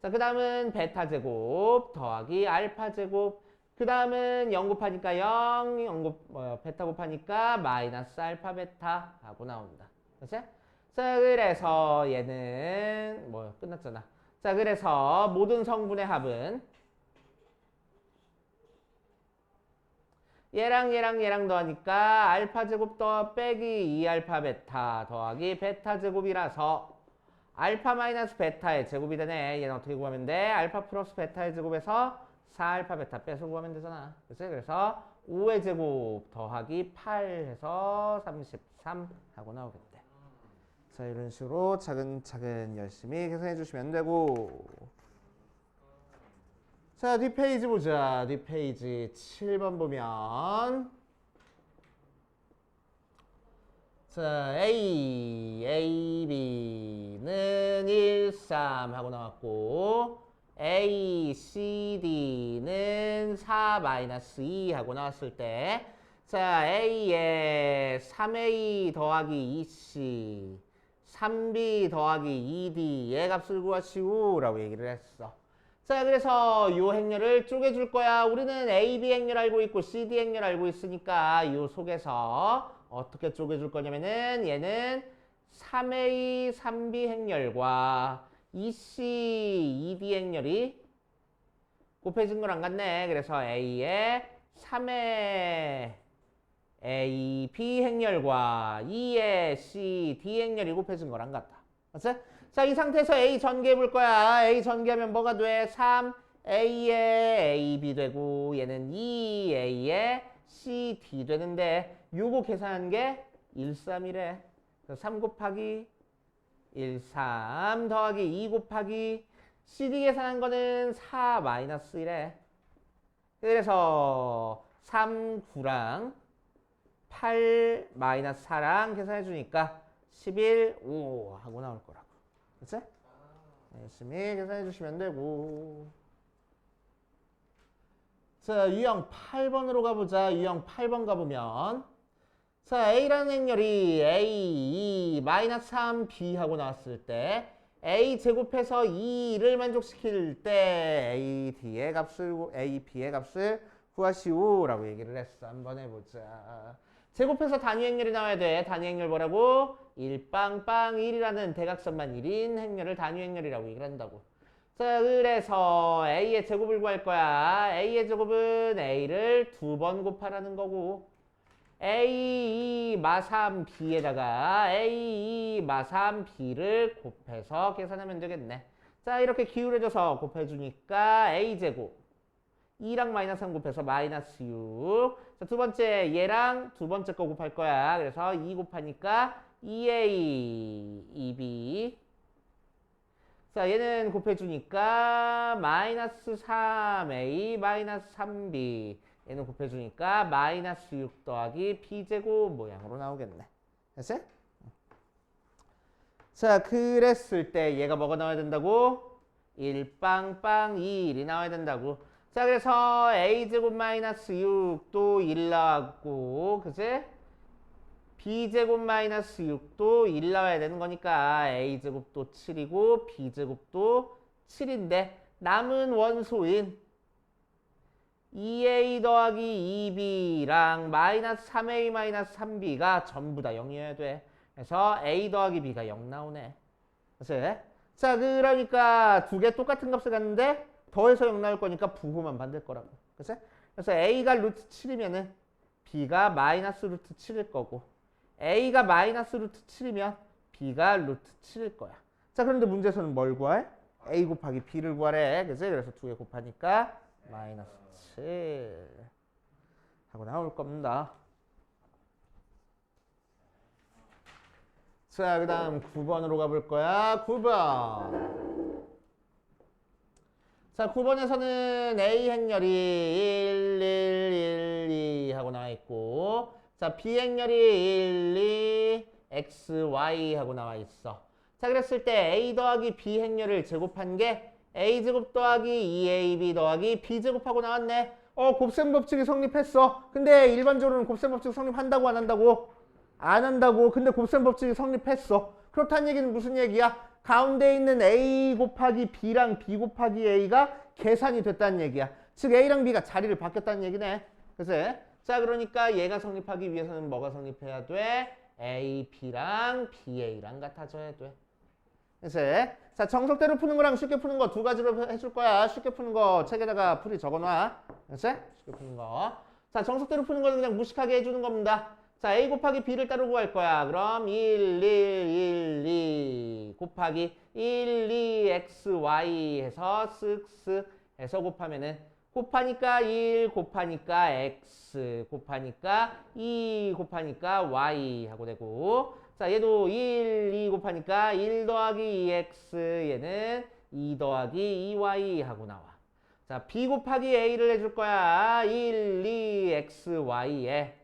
자, 그 다음은 베타 제곱 더하기 알파 제곱. 그 다음은 0 곱하니까 0, 베타 곱하니까 마이너스 알파 베타 하고 나온다. 그치? 자, 그래서 얘는 끝났잖아. 자, 그래서 모든 성분의 합은 얘랑 더하니까 알파 제곱 더 빼기 2알파 베타 더하기 베타 제곱이라서 알파 마이너스 베타의 제곱이 되네. 얘는 어떻게 구하면 돼? 알파 플러스 베타의 제곱에서 4알파 베타 빼서 구하면 되잖아. 그치? 그래서 5의 제곱 더하기 8 해서 33 하고 나오겠대. 자, 이런 식으로 차근차근 열심히 계산해 주시면 되고. 자, 뒷페이지 보자. 뒷페이지 7번 보면 자, A, B는 1, 3 하고 나왔고 A, C, D는 4, 마이너스 2 하고 나왔을 때 자, A에 3A 더하기 2C 3B 더하기 2D 얘 값을 구하시오 라고 얘기를 했어. 자, 그래서 요 행렬을 쪼개줄 거야. 우리는 AB 행렬 알고 있고 CD 행렬 알고 있으니까 요 속에서 어떻게 쪼개줄 거냐면은 얘는 3A, 3B 행렬과 2C, 2D 행렬이 곱해진 거랑 같네. 그래서 A에 3의 AB 행렬과 2의 C, D 행렬이 곱해진 거랑 같다. 맞지? 자, 이 상태에서 A 전개해 볼 거야. A 전개하면 뭐가 돼? 3A에 AB 되고 얘는 2A에 CD 되는데 요거 계산한 게 13이래. 3 곱하기 13 더하기 2 곱하기 CD 계산한 거는 4 마이너스 1래. 그래서 3, 9랑 8 마이너스 4랑 계산해 주니까 11, 5 하고 나올 거라고. 그치? 열심히 계산해 주시면 되고. 자, 유형 8번으로 가보자. 유형 8번 가보면 자, A라는 행렬이 A, 2, 마이너스 3B 하고 나왔을 때 A 제곱해서 2를 만족시킬 때 AD의 값을, AB의 값을 구하시오 라고 얘기를 했어. 한번 해보자. 제곱해서 단위 행렬이 나와야 돼. 단위 행렬 뭐라고? 1빵빵 1이라는 대각선만 1인 행렬을 단위 행렬이라고 얘기를 한다고. 자, 그래서 A의 제곱을 구할 거야. A의 제곱은 A를 2번 곱하라는 거고 A2 마삼 B에다가 A2 마삼 B를 곱해서 계산하면 되겠네. 자, 이렇게 기울여져서 곱해주니까 A제곱 2랑 마이너스 3 곱해서 마이너스 6. 자, 두 번째 얘랑 두 번째 거 곱할 거야. 그래서 2 곱하니까 2A, 2B. 자, 얘는 곱해주니까 마이너스 3A, 마이너스 3B. 얘는 곱해주니까 마이너스 6 더하기 B제곱 모양으로 나오겠네. 됐어? 자, 그랬을 때 얘가 뭐가 나와야 된다고? 1빵빵 1이 나와야 된다고. 자, 그래서 A제곱 마이너스 6도 1 나왔고, 그치? B제곱 마이너스 6도 1 나와야 되는 거니까 A제곱도 7이고 B제곱도 7인데 남은 원소인 2A 더하기 2B랑 마이너스 3A 마이너스 3B가 전부 다 0이어야 돼. 그래서 A 더하기 B가 0 나오네. 그치? 자, 그러니까 두 개 똑같은 값을 갖는데 더해서 0 나올 거니까 부호만 만들 거라고. 그치? 그래서 A가 루트 7이면은 B가 마이너스 루트 7일 거고 A가 마이너스 루트 7이면 B가 루트 7일 거야. 자, 그런데 문제에서는 뭘 구할? A 곱하기 B를 구하래. 그치? 그래서 두 개 곱하니까 마이너스 7 하고 나올 겁니다. 자, 그 다음 9번으로 가볼 거야. 9번. 자, 9번에서는 A 행렬이 1, 1, 1, 2 하고 나와 있고 자, B 행렬이 1, 2, X, Y 하고 나와 있어. 자, 그랬을 때 A 더하기 B 행렬을 제곱한 게 A제곱 더하기 2AB 더하기 B제곱하고 나왔네. 곱셈 법칙이 성립했어. 근데 일반적으로는 곱셈 법칙 성립한다고 안 한다고? 안 한다고. 근데 곱셈 법칙이 성립했어. 그렇다는 얘기는 무슨 얘기야? 가운데 있는 A 곱하기 B랑 B 곱하기 A가 계산이 됐다는 얘기야. 즉 A랑 B가 자리를 바뀌었다는 얘기네. 그래서 자 그러니까 얘가 성립하기 위해서는 뭐가 성립해야 돼? A, B랑 B, A랑 같아져야 돼. 그래서 자 정석대로 푸는 거랑 쉽게 푸는 거 두 가지로 해줄 거야. 쉽게 푸는 거 책에다가 풀이 적어놔. 그래서 쉽게 푸는 거. 자 정석대로 푸는 거는 그냥 무식하게 해주는 겁니다. 자 A 곱하기 B를 따로 구할 거야. 그럼 1, 1, 1, 2 곱하기 1, 2, x, y 해서 쓱쓱 해서 곱하면은 곱하니까 1 곱하니까 x 곱하니까 2 곱하니까 y 하고 되고 자 얘도 1, 2 곱하니까 1 더하기 2x 얘는 2 더하기 2y 하고 나와. 자 b 곱하기 a를 해줄 거야. 1, 2, x, y에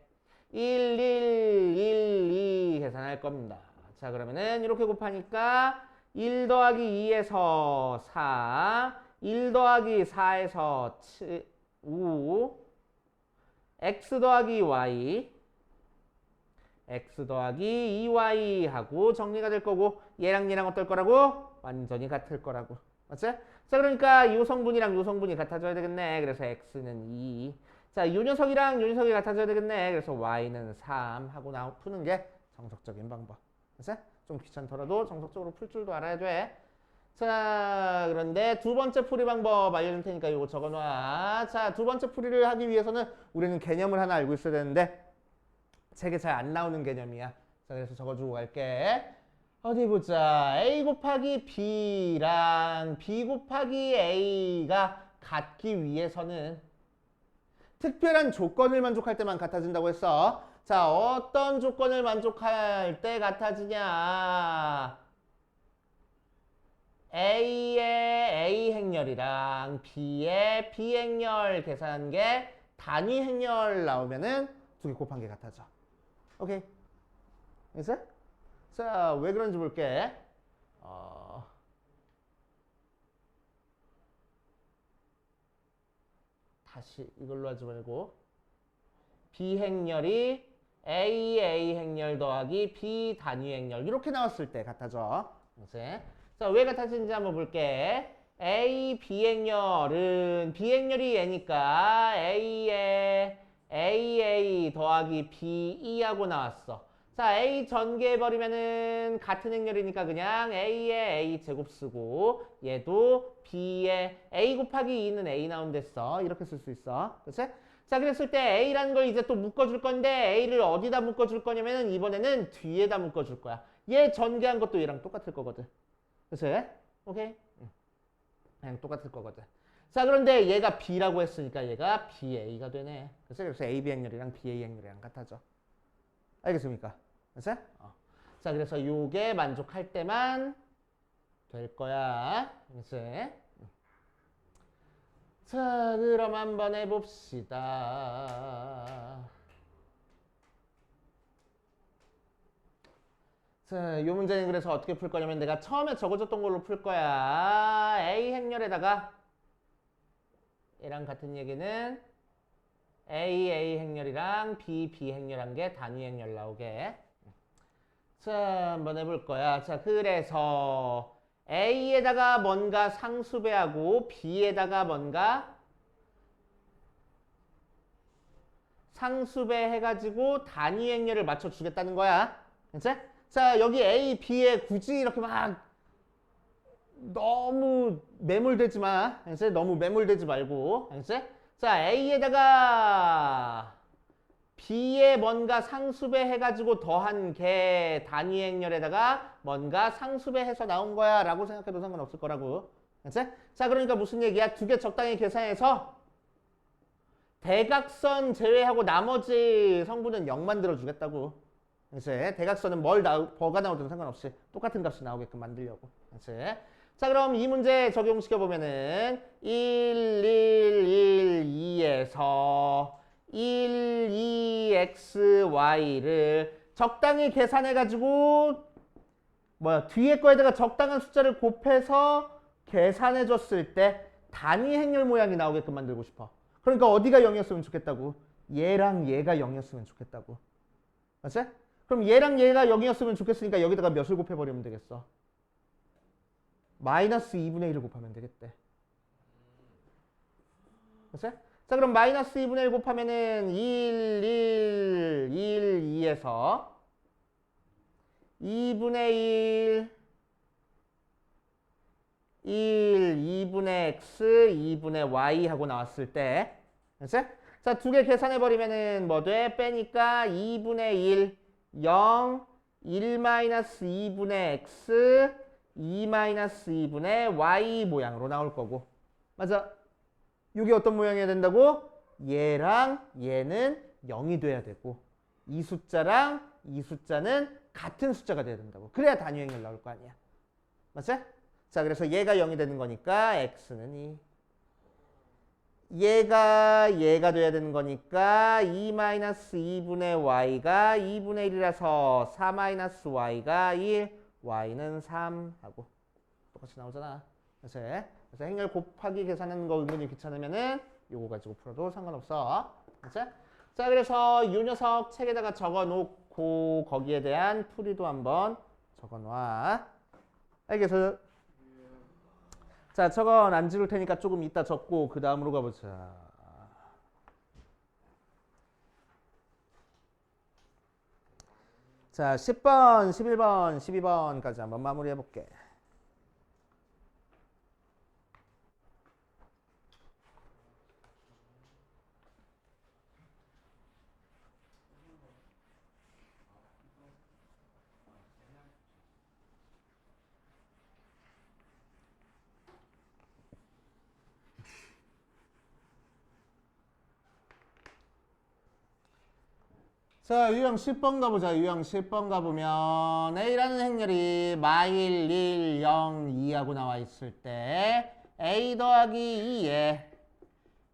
1, 1, 1, 2 계산할 겁니다. 자 그러면은 이렇게 곱하니까 1 더하기 2에서 4 1 더하기 4에서 5 x 더하기 y x 더하기 2y 하고 정리가 될 거고 얘랑 얘랑 어떨 거라고? 완전히 같을 거라고. 맞지? 자 그러니까 이 성분이랑 이 성분이 같아져야 되겠네. 그래서 x는 2. 자 이 녀석이랑 이 녀석이 같아져야 되겠네. 그래서 y는 3 하고 푸는 게 정석적인 방법. 맞지? 좀 귀찮더라도 정석적으로 풀 줄도 알아야 돼. 자 그런데 두 번째 풀이 방법 알려줄 테니까 이거 적어놔. 자 두 번째 풀이를 하기 위해서는 우리는 개념을 하나 알고 있어야 되는데 책에 잘 안 나오는 개념이야. 자 그래서 적어주고 갈게. 어디 보자. A 곱하기 B랑 B 곱하기 A가 같기 위해서는 특별한 조건을 만족할 때만 같아진다고 했어. 자 어떤 조건을 만족할 때 같아지냐. A의 A 행렬이랑 B의 B 행렬 계산한 게 단위 행렬 나오면은 두 개 곱한 게 같아져. 오케이. 됐어? 자, 왜 그런지 볼게. 다시 이걸로 하지 말고 B 행렬이 A 행렬 더하기 B 단위 행렬 이렇게 나왔을 때 같아져. 이제 자, 왜 같아지는지 한번 볼게. A, B 행렬은 B 행렬이 얘니까 A에 AA 더하기 BE하고 나왔어. 자, A 전개해버리면은 같은 행렬이니까 그냥 A에 A 제곱 쓰고 얘도 B에 A 곱하기 2는 A 나온댔어. 이렇게 쓸 수 있어. 그치? 자, 그랬을 때 A라는 걸 이제 또 묶어줄 건데 A를 어디다 묶어줄 거냐면은 이번에는 뒤에다 묶어줄 거야. 얘 전개한 것도 얘랑 똑같을 거거든. 그치? 오케이? 그냥 똑같을 거거든. 자, 그런데 얘가 B라고 했으니까 얘가 BA가 되네. 그래서 AB 행렬이랑 BA 행렬이랑 같아져. 알겠습니까? 그래서 자, 그래서 요게 만족할 때만 될 거야. 그래서 자, 그럼 한번 해봅시다. 자, 이 문제는 그래서 어떻게 풀 거냐면 내가 처음에 적어줬던 걸로 풀 거야. A 행렬에다가 얘랑 같은 얘기는 A 행렬이랑 B 행렬한 게 단위 행렬 나오게. 자, 한번 해볼 거야. 자, 그래서 A에다가 뭔가 상수배하고 B에다가 뭔가 상수배 해가지고 단위 행렬을 맞춰주겠다는 거야. 그치? 자, 여기 A, B에 굳이 이렇게 막 너무 매몰되지 마. 그치? 너무 매몰되지 말고. 그치? 자, A에다가 B에 뭔가 상수배 해가지고 더한 개 단위 행렬에다가 뭔가 상수배 해서 나온 거야 라고 생각해도 상관없을 거라고. 그치? 자, 그러니까 무슨 얘기야? 두 개 적당히 계산해서 대각선 제외하고 나머지 성분은 0만 들어주겠다고. 그치? 대각선은 뭐가 나오든 상관없이 똑같은 값이 나오게끔 만들려고. 그치? 자, 그럼 이 문제 적용시켜보면은 1, 1, 1, 2에서 1, 2, x, y를 적당히 계산해가지고 뒤에 거에다가 적당한 숫자를 곱해서 계산해줬을 때 단위 행렬 모양이 나오게끔 만들고 싶어. 그러니까 어디가 0이었으면 좋겠다고? 얘랑 얘가 0이었으면 좋겠다고. 맞지? 그럼 얘랑 얘가 0이었으면 좋겠으니까 여기다가 몇을 곱해버리면 되겠어? 마이너스 2분의 1을 곱하면 되겠대. 그치? 자, 그럼 마이너스 2분의 1 곱하면은 2에서 2분의 2분의 x, 2분의 y 하고 나왔을 때, 그치? 자, 두 개 계산해버리면은 뭐 돼? 빼니까 2분의 1, 0, 1-2분의 x, 2-2분의 y 모양으로 나올 거고. 맞아. 이게 어떤 모양이어야 된다고? 얘랑 얘는 0이 돼야 되고 이 숫자랑 이 숫자는 같은 숫자가 돼야 된다고. 그래야 단위행렬 나올 거 아니야. 맞지? 자, 그래서 얘가 0이 되는 거니까 x는 2. 얘가 돼야 되는 거니까 2-2분의 y가 2분의 1이라서 4-y가 1, y는 3 하고 똑같이 나오잖아. 그래서 행렬 곱하기 계산하는 거 은근히 귀찮으면은 요거 가지고 풀어도 상관없어. 그치? 자, 그래서 요 녀석 책에다가 적어 놓고 거기에 대한 풀이도 한번 적어 놔. 알겠어? 자, 저건 안 지울 테니까 조금 이따 적고 그 다음으로 가보자. 자, 10번, 11번, 12번까지 한번 마무리해 볼게. 자, 유형 10번 가보자. 유형 10번 가보면 A라는 행렬이 마일 1, 0, 2하고 나와 있을 때 A 더하기 2에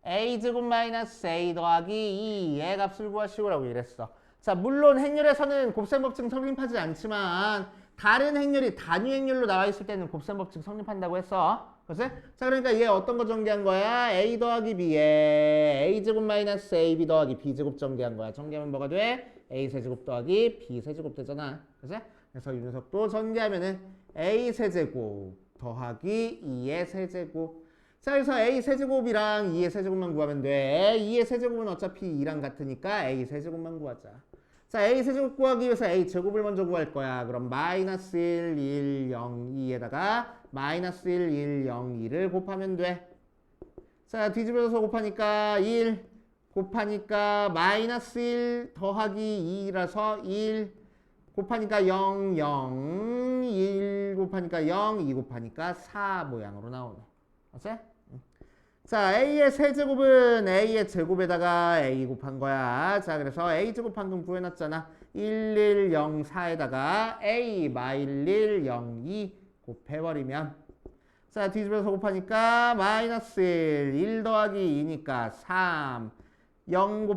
A제곱 마이너스 A 더하기 2의 값을 구하시오라고 이랬어. 자, 물론 행렬에서는 곱셈 법칙 성립하지 않지만 다른 행렬이 단위 행렬로 나와 있을 때는 곱셈 법칙 성립한다고 했어. 그치? 자, 그러니까 얘 어떤 거 정리한 거야? A 더하기 B에 A제곱 마이너스 AB 더하기 B제곱 정리한 거야. 정리하면 뭐가 돼? A 세제곱 더하기 B 세제곱 되잖아. 그치? 그래서 이 녀석도 전개하면은 A 세제곱 더하기 2의 세제곱. 자, 그래서 A 세제곱이랑 2의 세제곱만 구하면 돼. 2의 세제곱은 어차피 2랑 같으니까 A 세제곱만 구하자. 자, A 세제곱 구하기 위해서 A 제곱을 먼저 구할 거야. 그럼 마이너스 1, 1, 0, 2에다가 마이너스 1, 1, 0, 2를 곱하면 돼. 자, 뒤집어서 곱하니까 1 곱하니까 마이너스 1 더하기 2라서 1 곱하니까 0, 0, 1 곱하니까 0, 2 곱하니까 4 모양으로 나오네. 맞지? 자, A의 세제곱은 A의 제곱에다가 A 곱한 거야. 자, 그래서 A 제곱 방금 구해놨잖아. 1, 1, 0, 4에다가 A 마일 1, 0, 2 곱해버리면 자, 뒤집어서 곱하니까 마이너스 1, 1 더하기 2니까 3, 0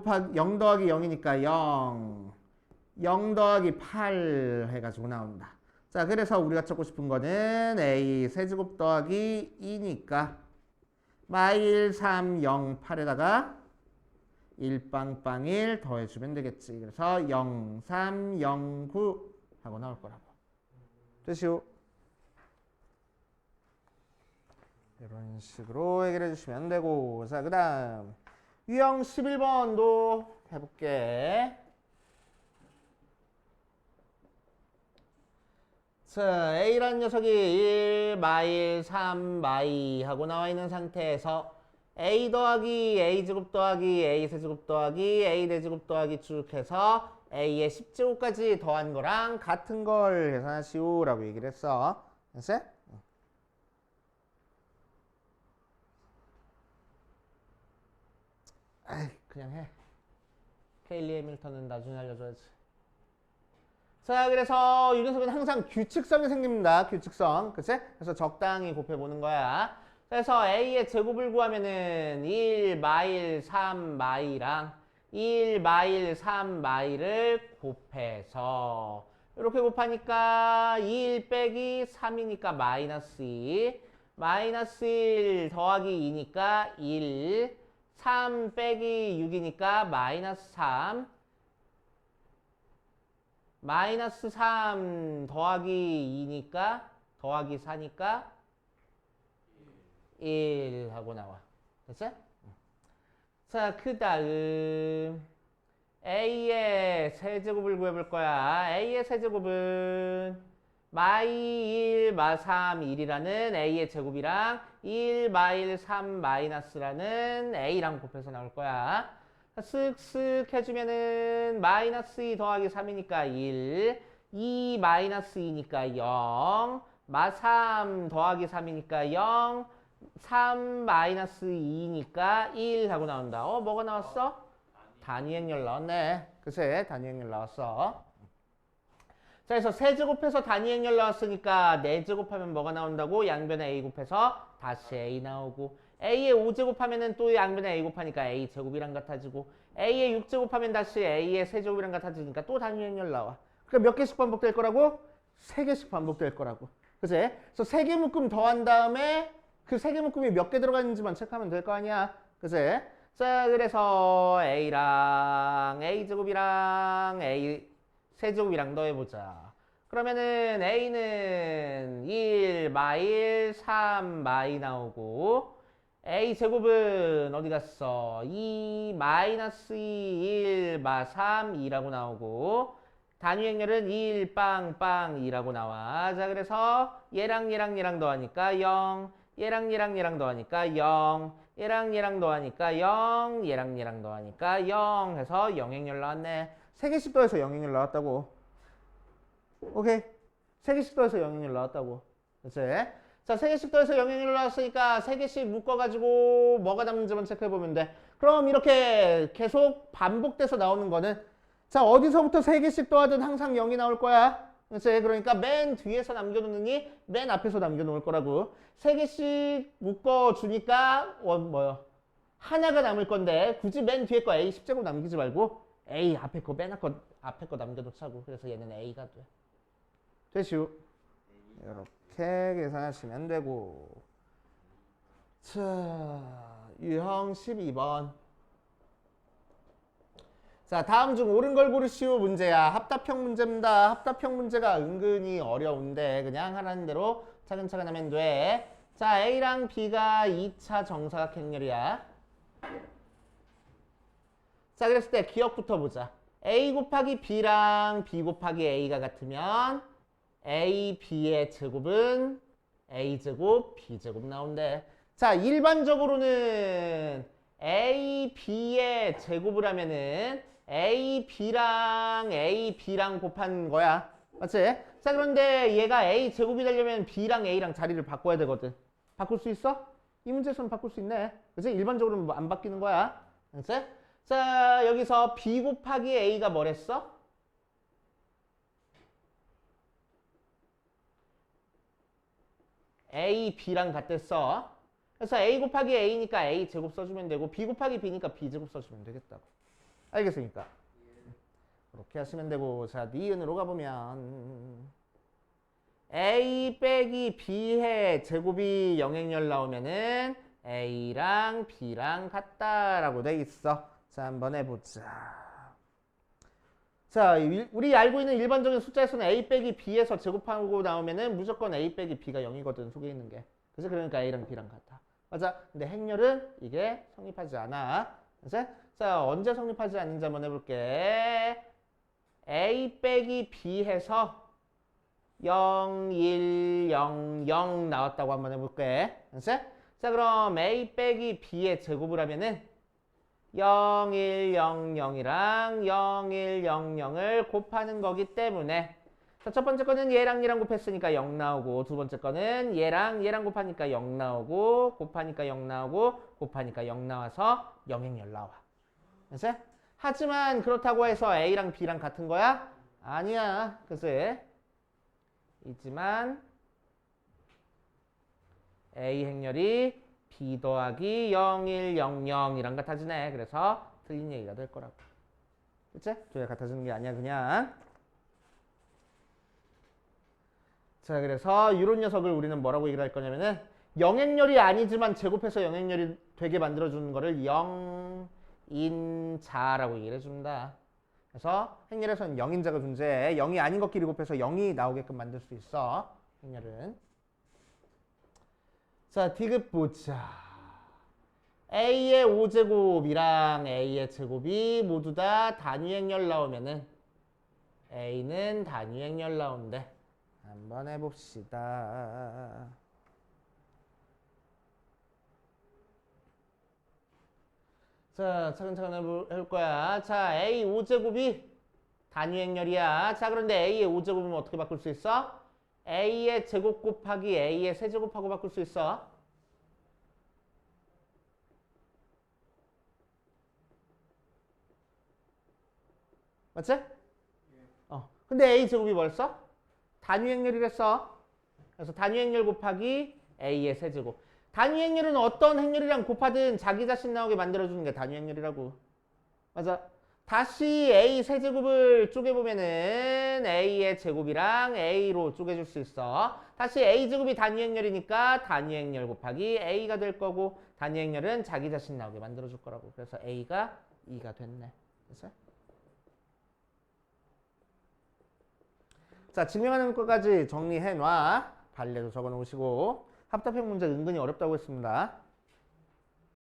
더하기 0이니까 0, 0 더하기 8 해가지고 나온다. 자, 그래서 우리가 찾고 싶은 거는 A 세제곱 더하기 2니까 마일 3, 0, 8에다가 1빵빵 1 더해주면 되겠지. 그래서 0, 3, 0, 9 하고 나올 거라고. 됐시오? 이런 식으로 해결해 주시면 되고. 자, 그 다음 유형 11번도 해볼게. 자, A라는 녀석이 1, 마일, 3, 마이 하고 나와 있는 상태에서 A 더하기 A제곱 더하기 A세제곱 더하기 A대제곱 더하기 쭉 해서 A의 10제곱까지 더한 거랑 같은 걸 계산하시오 라고 얘기를 했어. 됐어? 아이, 그냥 해. 케일리 해밀턴은 나중에 알려줘야지. 자, 그래서 이 녀석은 항상 규칙성이 생깁니다. 규칙성. 그치? 그래서 적당히 곱해보는 거야. 그래서 A의 제곱을 구하면은 1 마일 3 마이랑 1 마일 3 마이를 곱해서 이렇게 곱하니까 1 빼기 3이니까 마이너스 2, 마이너스 1 더하기 2니까 1, 3 빼기 6이니까 마이너스 3, 마이너스 3 더하기 2니까 더하기 4니까 1 하고 나와. 됐어? 자, 그 다음 A의 세제곱을 구해볼 거야. A의 세제곱은 마이 1 마 3 1이라는 A의 제곱이랑 1 마일 3 마이너스라는 A랑 곱해서 나올 거야. 쓱쓱 해주면은 마이너스 2 더하기 3이니까 1, 2 마이너스 2니까 0, 마 3 더하기 3이니까 0, 3 마이너스 2니까 1 하고 나온다. 뭐가 나왔어? 단위행렬 나왔네. 그새 단위행렬 나왔어. 자, 그래서 세제곱해서 단위행렬 나왔으니까 4제곱하면 뭐가 나온다고? 양변에 A 곱해서 다시 A 나오고, A의 5제곱하면은 또 양변에 A 곱하니까 A 제곱이랑 같아지고, A의 6제곱하면 다시 A의 세제곱이랑 같아지니까 또 단위행렬 나와. 그러니까 몇 개씩 반복될 거라고? 3개씩 반복될 거라고. 그치? 그래서 3개 묶음 더한 다음에 그 3개 묶음이 몇 개 들어가는지만 체크하면 될 거 아니야. 그치? 자, 그래서 A랑 A제곱이랑 A 세제곱이랑 더해보자. 그러면은 A는 1 마일 3 마이 나오고, A 제곱은 어디 갔어? 2 마이너스 1 마 3 2라고 나오고, 단위행렬은 1 빵빵 2라고 나와. 자, 그래서 얘랑 더하니까 0, 얘랑 더하니까 0, 얘랑 더하니까 0, 얘랑 더하니까 0 해서 0행렬 나왔네. 3개씩 더해서 0행렬 나왔다고. 오케이. 3개씩 더해서 0행렬 나왔다고. 그치? 자, 3개씩 더해서 0행렬 나왔으니까 3개씩 묶어가지고 뭐가 남는지만 체크해보면 돼. 그럼 이렇게 계속 반복돼서 나오는 거는, 자, 어디서부터 3개씩 더하든 항상 0이 나올 거야. 그치? 그러니까 맨 뒤에서 남겨놓느니 맨 앞에서 남겨놓을 거라고. 3개씩 묶어주니까 뭐요? 하나가 남을 건데 굳이 맨 뒤에 거 A 10제곱 남기지 말고 A 앞에 거 맨 앞에 거 남겨놓자고. 그래서 얘는 A가 돼. 되시오. 이렇게 계산하시면 되고. 자, 유형 12번. 자, 다음 중 옳은 걸 고르시오 문제야. 합답형 문제입니다. 합답형 문제가 은근히 어려운데 그냥 하라는 대로 차근차근 하면 돼. 자, A랑 B가 2차 정사각행렬이야. 자, 그랬을 때 기억부터 보자. A 곱하기 B랑 B 곱하기 A가 같으면 A, B의 제곱은 A제곱, B제곱 나온대. 자, 일반적으로는 A, B의 제곱을 하면은 A, B랑 곱한 거야. 맞지? 자, 그런데 얘가 A 제곱이 되려면 B랑 A랑 자리를 바꿔야 되거든. 바꿀 수 있어? 이 문제에서는 바꿀 수 있네. 그치? 일반적으로는 안 바뀌는 거야. 그치? 자, 여기서 B 곱하기 A가 뭐랬어? A, B랑 같댔어. 그래서 A 곱하기 A니까 A 제곱 써주면 되고 B 곱하기 B니까 B 제곱 써주면 되겠다고. 알겠습니까? 그렇게 하시면 되고. 자, 니은으로 가보면 A 빼기 B의 제곱이 영행렬 나오면은 A랑 B랑 같다라고 돼 있어. 자, 한번 해보자. 자, 우리 알고 있는 일반적인 숫자에서는 A 빼기 B에서 제곱하고 나오면은 무조건 A 빼기 B가 0이거든, 속에 있는 게. 그래서 그러니까 A랑 B랑 같아. 맞아. 근데 행렬은 이게 성립하지 않아. 그치? 자, 언제 성립하지 않는지 한번 해볼게. A 빼기 B 해서 0, 1, 0, 0 나왔다고 한번 해볼게. 그치? 자, 그럼 A 빼기 B의 제곱을 하면은 0, 1, 0, 0이랑 0, 1, 0, 0을 곱하는 거기 때문에, 자, 첫 번째 거는 얘랑 곱했으니까 0 나오고, 두 번째 거는 얘랑 곱하니까 0 나오고, 곱하니까 0 나오고, 곱하니까 0 나와서 영행렬 나와. 그치? 하지만 그렇다고 해서 A랑 B랑 같은 거야? 아니야. 그치? 있지만 A 행렬이 B 더하기 0, 1, 0, 0이랑 같아지네. 그래서 틀린 얘기가 될 거라고. 그치? 두 개 같아지는 게 아니야, 그냥. 자, 그래서 이런 녀석을 우리는 뭐라고 얘기를 할 거냐면은 영행렬이 아니지만 제곱해서 영행렬이 되게 만들어주는 거를 영인자라고 얘기를 해줍니다. 그래서 행렬에서는 0인자가 존재해. 0이 아닌 것끼리 곱해서 0이 나오게끔 만들 수 있어. 행렬은. 자, 디귿 보자. A의 5제곱이랑 A의 제곱이 모두 다 단위 행렬 나오면은 A는 단위 행렬 나온대. 한번 해봅시다. 자, 차근차근 해볼 거야. 자, A 5제곱이 단위 행렬이야. 자, 그런데 A의 5제곱이면 어떻게 바꿀 수 있어? A의 제곱 곱하기 A의 세제곱하고 바꿀 수 있어. 맞지? 근데 A 제곱이 뭐였어? 단위 행렬이랬어. 그래서 단위 행렬 곱하기 A의 세제곱. 단위 행렬은 어떤 행렬이랑 곱하든 자기 자신 나오게 만들어주는 게 단위 행렬이라고. 맞아. 다시 A 세제곱을 쪼개보면은 A의 제곱이랑 A로 쪼개줄 수 있어. 다시 A 제곱이 단위 행렬이니까 단위 행렬 곱하기 A가 될 거고, 단위 행렬은 자기 자신 나오게 만들어줄 거라고. 그래서 A가 2가 됐네. 됐어요? 자, 증명하는 것까지 정리해 놔. 발레도 적어 놓으시고. 합답형 문제 은근히 어렵다고 했습니다.